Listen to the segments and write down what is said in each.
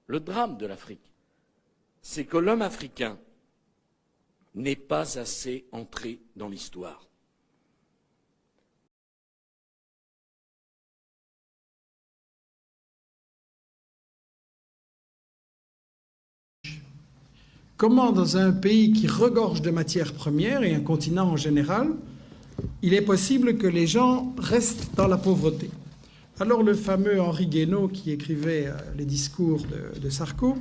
Le drame de l'Afrique, c'est que l'homme africain n'est pas assez entré dans l'histoire. Comment, dans un pays qui regorge de matières premières, et un continent en général, il est possible que les gens restent dans la pauvreté? Alors le fameux Henri Guénaud, qui écrivait les discours de Sarko,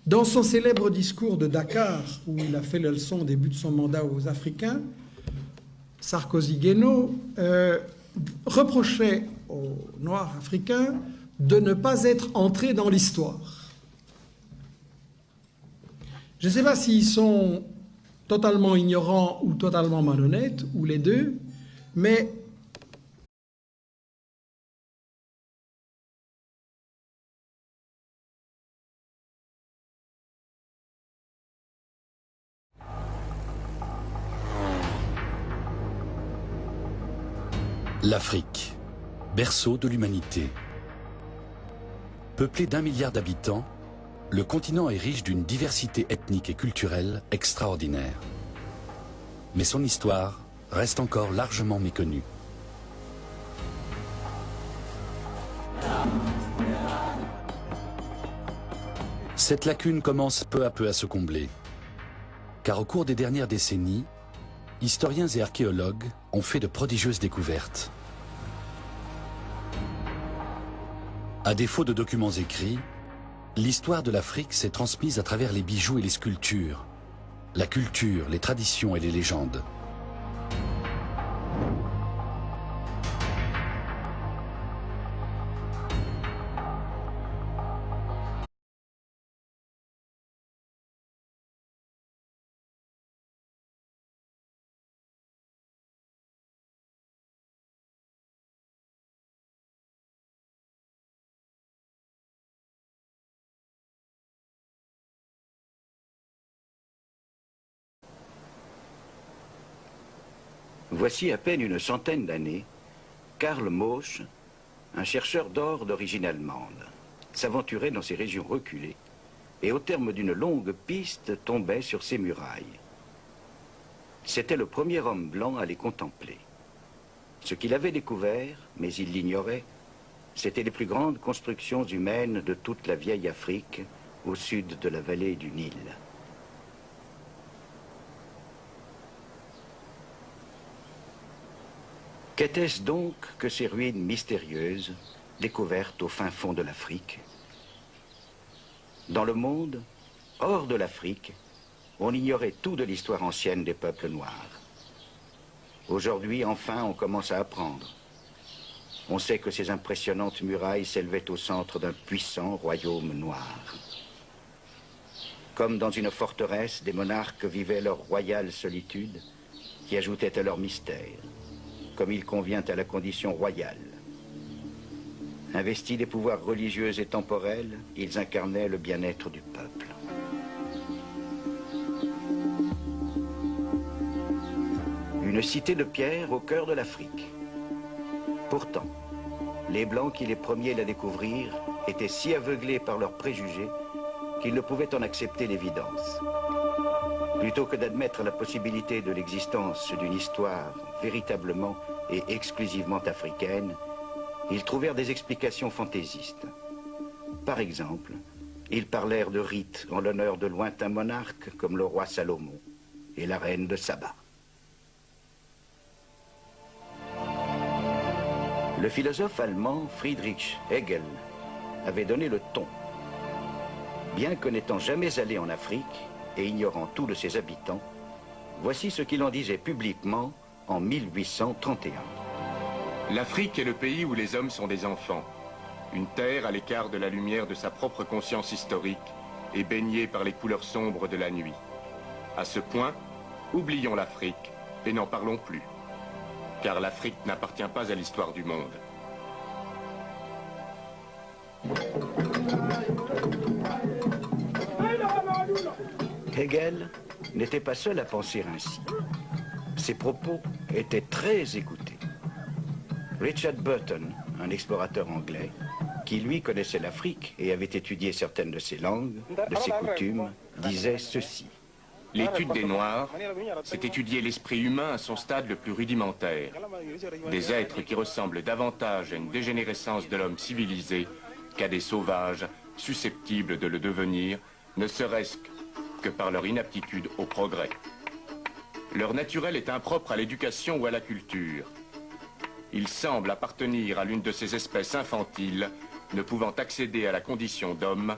dans son célèbre discours de Dakar, où il a fait la leçon au début de son mandat aux Africains, Sarkozy-Guénaud reprochait aux Noirs africains de ne pas être entrés dans l'histoire. Je ne sais pas s'ils sont totalement ignorants ou totalement malhonnêtes, ou les deux, mais l'Afrique, berceau de l'humanité. Peuplé d'1 milliard d'habitants, le continent est riche d'une diversité ethnique et culturelle extraordinaire. Mais son histoire reste encore largement méconnue. Cette lacune commence peu à peu à se combler, car au cours des dernières décennies, historiens et archéologues ont fait de prodigieuses découvertes. À défaut de documents écrits, l'histoire de l'Afrique s'est transmise à travers les bijoux et les sculptures, la culture, les traditions et les légendes. Voici à peine une centaine d'années, Karl Mosch, un chercheur d'or d'origine allemande, s'aventurait dans ces régions reculées et au terme d'une longue piste tombait sur ces murailles. C'était le premier homme blanc à les contempler. Ce qu'il avait découvert, mais il l'ignorait, c'étaient les plus grandes constructions humaines de toute la vieille Afrique, au sud de la vallée du Nil. Qu'était-ce donc que ces ruines mystérieuses, découvertes au fin fond de l'Afrique? Dans le monde, hors de l'Afrique, on ignorait tout de l'histoire ancienne des peuples noirs. Aujourd'hui, enfin, on commence à apprendre. On sait que ces impressionnantes murailles s'élevaient au centre d'un puissant royaume noir. Comme dans une forteresse, des monarques vivaient leur royale solitude, qui ajoutait à leur mystère, comme il convient à la condition royale. Investis des pouvoirs religieux et temporels, ils incarnaient le bien-être du peuple. Une cité de pierre au cœur de l'Afrique. Pourtant, les Blancs qui les premiers la découvrirent étaient si aveuglés par leurs préjugés qu'ils ne pouvaient en accepter l'évidence. Plutôt que d'admettre la possibilité de l'existence d'une histoire véritablement et exclusivement africaine, ils trouvèrent des explications fantaisistes. Par exemple, ils parlèrent de rites en l'honneur de lointains monarques comme le roi Salomon et la reine de Saba. Le philosophe allemand Friedrich Hegel avait donné le ton. Bien que n'étant jamais allé en Afrique et ignorant tout de ses habitants, voici ce qu'il en disait publiquement en 1831. L'Afrique est le pays où les hommes sont des enfants. Une terre à l'écart de la lumière de sa propre conscience historique et baignée par les couleurs sombres de la nuit. À ce point, oublions l'Afrique et n'en parlons plus. Car l'Afrique n'appartient pas à l'histoire du monde. Hegel n'était pas seul à penser ainsi. Ses propos étaient très écoutés. Richard Burton, un explorateur anglais, qui lui connaissait l'Afrique et avait étudié certaines de ses langues, de ses coutumes, disait ceci. L'étude des Noirs, c'est étudier l'esprit humain à son stade le plus rudimentaire. Des êtres qui ressemblent davantage à une dégénérescence de l'homme civilisé qu'à des sauvages susceptibles de le devenir, ne serait-ce que par leur inaptitude au progrès. Leur naturel est impropre à l'éducation ou à la culture. Ils semblent appartenir à l'une de ces espèces infantiles, ne pouvant accéder à la condition d'homme,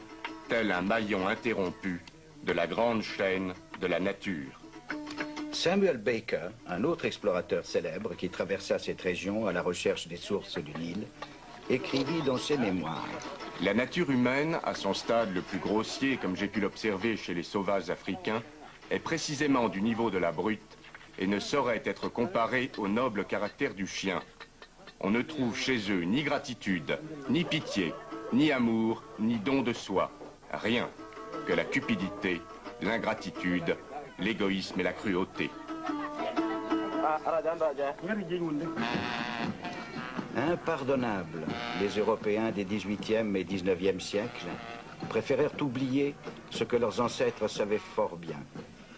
tel un maillon interrompu de la grande chaîne de la nature. Samuel Baker, un autre explorateur célèbre qui traversa cette région à la recherche des sources du Nil, écrivit dans ses mémoires. La nature humaine, à son stade le plus grossier, comme j'ai pu l'observer chez les sauvages africains, est précisément du niveau de la brute et ne saurait être comparée au noble caractère du chien. On ne trouve chez eux ni gratitude, ni pitié, ni amour, ni don de soi. Rien que la cupidité, l'ingratitude, l'égoïsme et la cruauté. Impardonnables, les Européens des XVIIIe et XIXe siècles préférèrent oublier ce que leurs ancêtres savaient fort bien,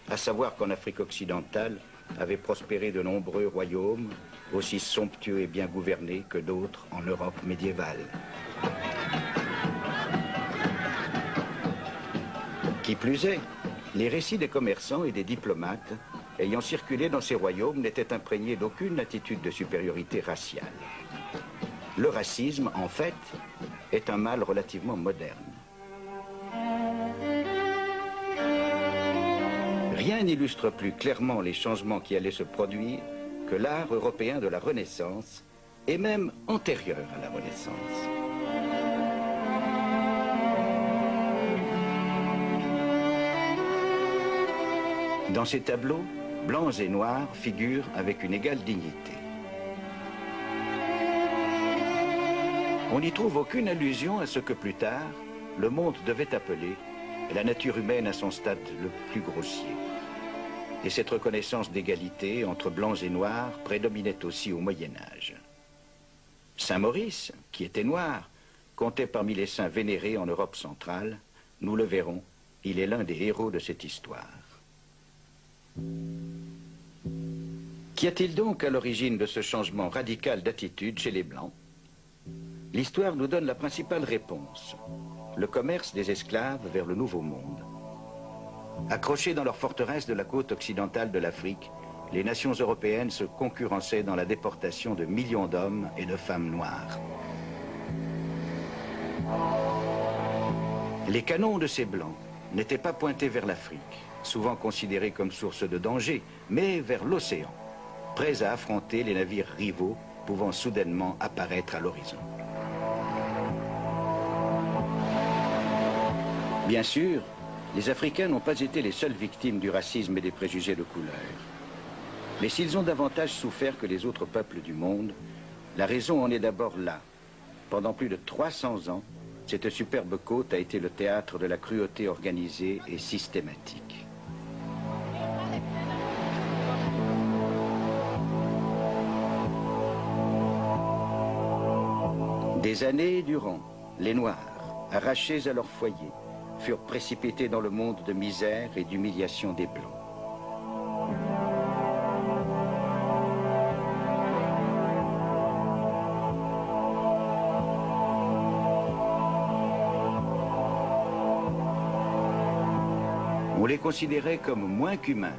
à savoir qu'en Afrique occidentale avaient prospéré de nombreux royaumes, aussi somptueux et bien gouvernés que d'autres en Europe médiévale. Qui plus est, les récits des commerçants et des diplomates ayant circulé dans ces royaumes n'étaient imprégnés d'aucune attitude de supériorité raciale. Le racisme, en fait, est un mal relativement moderne. Rien n'illustre plus clairement les changements qui allaient se produire que l'art européen de la Renaissance, et même antérieur à la Renaissance. Dans ces tableaux, blancs et noirs figurent avec une égale dignité. On n'y trouve aucune allusion à ce que plus tard, le monde devait appeler la nature humaine à son stade le plus grossier. Et cette reconnaissance d'égalité entre blancs et noirs prédominait aussi au Moyen-Âge. Saint Maurice, qui était noir, comptait parmi les saints vénérés en Europe centrale. Nous le verrons, il est l'un des héros de cette histoire. Qu'y a-t-il donc à l'origine de ce changement radical d'attitude chez les Blancs? L'histoire nous donne la principale réponse: le commerce des esclaves vers le Nouveau Monde. Accrochés dans leurs forteresses de la côte occidentale de l'Afrique, les nations européennes se concurrençaient dans la déportation de millions d'hommes et de femmes noires. Les canons de ces Blancs n'étaient pas pointés vers l'Afrique, souvent considérée comme source de danger, mais vers l'océan, prêts à affronter les navires rivaux pouvant soudainement apparaître à l'horizon. Bien sûr, les Africains n'ont pas été les seules victimes du racisme et des préjugés de couleur. Mais s'ils ont davantage souffert que les autres peuples du monde, la raison en est d'abord là. Pendant plus de 300 ans, cette superbe côte a été le théâtre de la cruauté organisée et systématique. Des années durant, les Noirs, arrachés à leur foyer, furent précipités dans le monde de misère et d'humiliation des Blancs. On les considérait comme moins qu'humains,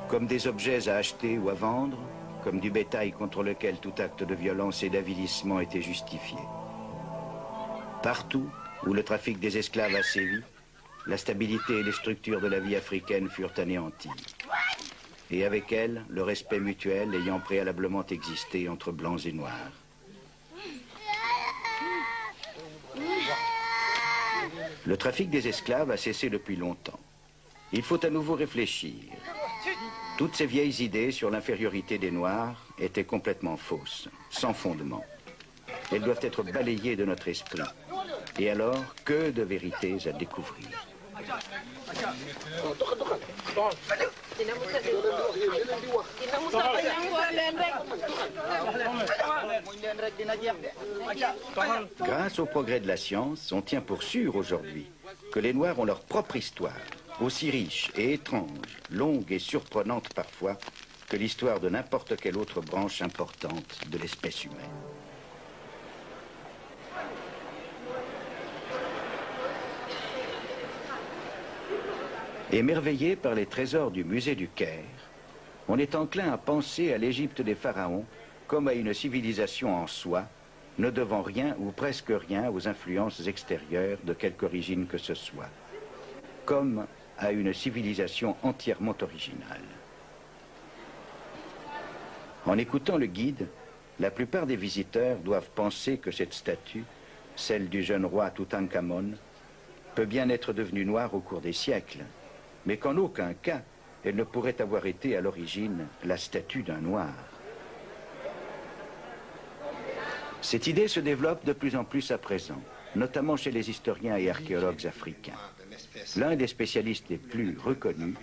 comme des objets à acheter ou à vendre, comme du bétail contre lequel tout acte de violence et d'avilissement était justifié. Partout où le trafic des esclaves a sévi, la stabilité et les structures de la vie africaine furent anéanties. Et avec elles, le respect mutuel ayant préalablement existé entre blancs et noirs. Le trafic des esclaves a cessé depuis longtemps. Il faut à nouveau réfléchir. Toutes ces vieilles idées sur l'infériorité des Noirs étaient complètement fausses, sans fondement. Elles doivent être balayées de notre esprit. Et alors, que de vérités à découvrir. Grâce au progrès de la science, on tient pour sûr aujourd'hui que les Noirs ont leur propre histoire, aussi riche et étrange, longue et surprenante parfois, que l'histoire de n'importe quelle autre branche importante de l'espèce humaine. Émerveillé par les trésors du musée du Caire, on est enclin à penser à l'Égypte des pharaons comme à une civilisation en soi, ne devant rien ou presque rien aux influences extérieures de quelque origine que ce soit, comme à une civilisation entièrement originale. En écoutant le guide, la plupart des visiteurs doivent penser que cette statue, celle du jeune roi Toutankhamon, peut bien être devenue noire au cours des siècles, mais qu'en aucun cas elle ne pourrait avoir été à l'origine la statue d'un noir. Cette idée se développe de plus en plus à présent, notamment chez les historiens et archéologues africains. L'un des spécialistes les plus reconnus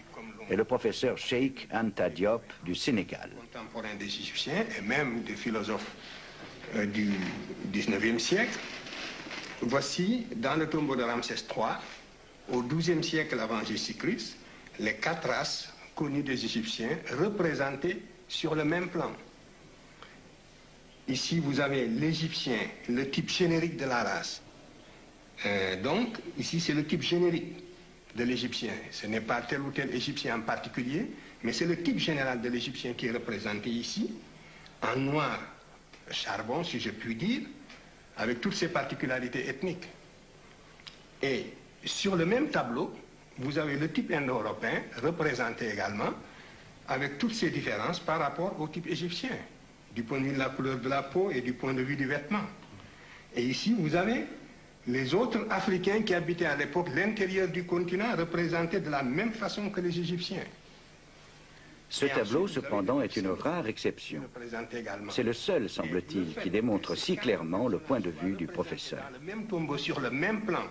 est le professeur Cheikh Anta Diop du Sénégal. Contemporain des Égyptiens et même des philosophes du 19e siècle. Voici, dans le tombeau de Ramsès III, au XIIe siècle avant Jésus-Christ, les 4 races connues des Égyptiens représentées sur le même plan. Ici, vous avez l'Égyptien, le type générique de la race. Donc, ici, c'est le type générique de l'Égyptien. Ce n'est pas tel ou tel Égyptien en particulier, mais c'est le type général de l'Égyptien qui est représenté ici, en noir charbon, si je puis dire, avec toutes ses particularités ethniques. Et sur le même tableau, vous avez le type indo-européen représenté également, avec toutes ses différences par rapport au type égyptien, du point de vue de la couleur de la peau et du point de vue du vêtement. Et ici, vous avez les autres Africains qui habitaient à l'époque l'intérieur du continent, représentés de la même façon que les Égyptiens. Ce tableau, cependant, est une rare exception. C'est le seul, semble-t-il, qui démontre si clairement le point de vue du professeur. Le même tombeau sur le même plan.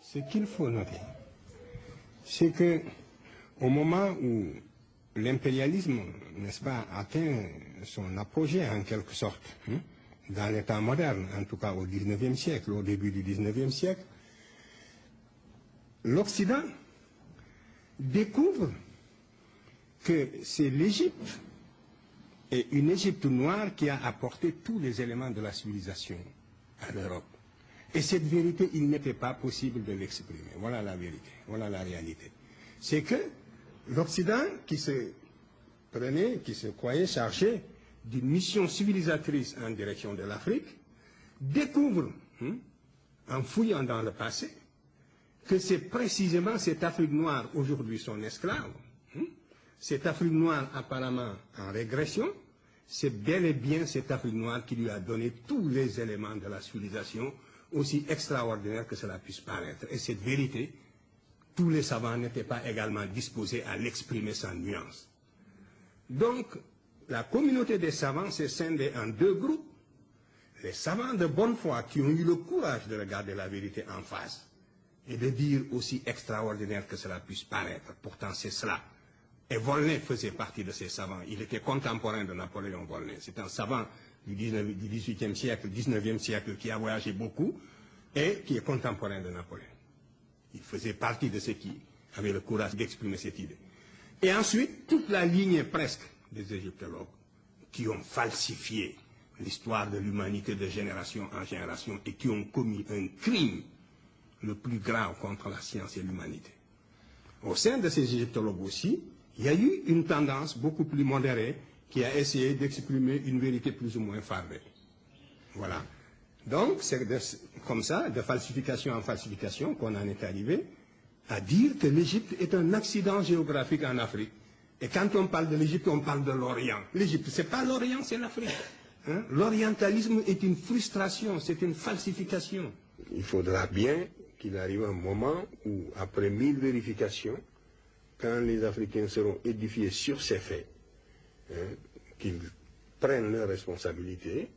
Ce qu'il faut noter, c'est que au moment où l'impérialisme, n'est-ce pas, atteint son apogée en quelque sorte, dans l'état moderne, en tout cas au XIXe siècle, au début du XIXe siècle, l'Occident découvre que c'est l'Égypte et une Égypte noire qui a apporté tous les éléments de la civilisation à l'Europe. Et cette vérité, il n'était pas possible de l'exprimer. Voilà la vérité, voilà la réalité. C'est que l'Occident, qui se croyait chargé d'une mission civilisatrice en direction de l'Afrique, découvre, en fouillant dans le passé, que c'est précisément cette Afrique noire, aujourd'hui son esclave, cette Afrique noire apparemment en régression, c'est bel et bien cette Afrique noire qui lui a donné tous les éléments de la civilisation, aussi extraordinaire que cela puisse paraître. Et cette vérité, tous les savants n'étaient pas également disposés à l'exprimer sans nuance. Donc, la communauté des savants s'est scindée en deux groupes. Les savants de bonne foi qui ont eu le courage de regarder la vérité en face et de dire aussi extraordinaire que cela puisse paraître. Pourtant, c'est cela. Et Volney faisait partie de ces savants. Il était contemporain de Napoléon Volney. C'est un savant du XVIIIe siècle, XIXe siècle, qui a voyagé beaucoup et qui est contemporain de Napoléon. Il faisait partie de ceux qui avaient le courage d'exprimer cette idée. Et ensuite, toute la lignée presque des égyptologues qui ont falsifié l'histoire de l'humanité de génération en génération et qui ont commis un crime le plus grave contre la science et l'humanité. Au sein de ces égyptologues aussi, il y a eu une tendance beaucoup plus modérée qui a essayé d'exprimer une vérité plus ou moins fardée. Voilà. Donc, c'est comme ça, de falsification en falsification, qu'on en est arrivé à dire que l'Égypte est un accident géographique en Afrique. Et quand on parle de l'Égypte, on parle de l'Orient. L'Égypte, ce n'est pas l'Orient, c'est l'Afrique. L'orientalisme est une frustration, c'est une falsification. Il faudra bien qu'il arrive un moment où, après 1000 vérifications, quand les Africains seront édifiés sur ces faits, qu'ils prennent leurs responsabilités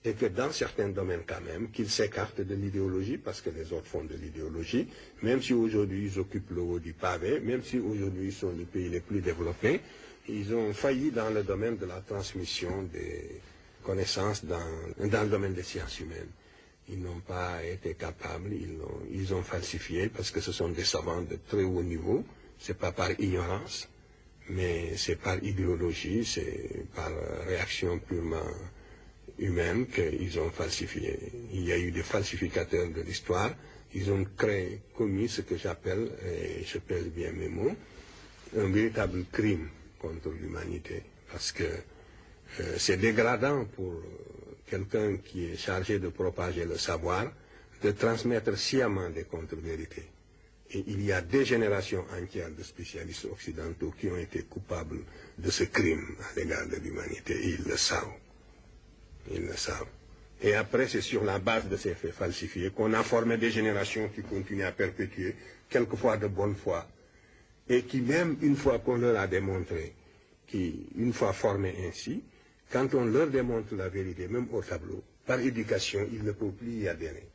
et que dans certains domaines quand même, qu'ils s'écartent de l'idéologie parce que les autres font de l'idéologie, même si aujourd'hui ils occupent le haut du pavé, même si aujourd'hui ils sont les pays les plus développés, ils ont failli dans le domaine de la transmission des connaissances dans le domaine des sciences humaines. Ils n'ont pas été capables, ils ont falsifié parce que ce sont des savants de très haut niveau. C'est pas par ignorance, mais c'est par idéologie, c'est par réaction purement humaine qu'ils ont falsifié. Il y a eu des falsificateurs de l'histoire, ils ont commis ce que j'appelle, et je pèse bien mes mots, un véritable crime contre l'humanité. Parce que c'est dégradant pour quelqu'un qui est chargé de propager le savoir, de transmettre sciemment des contre-vérités. Et il y a des générations entières de spécialistes occidentaux qui ont été coupables de ce crime à l'égard de l'humanité. Et ils le savent. Ils le savent. Et après, c'est sur la base de ces faits falsifiés qu'on a formé des générations qui continuent à perpétuer, quelquefois de bonne foi, et qui même, une fois qu'on leur a démontré, une fois formés ainsi, quand on leur démontre la vérité, même au tableau, par éducation, ils ne peuvent plus y adhérer.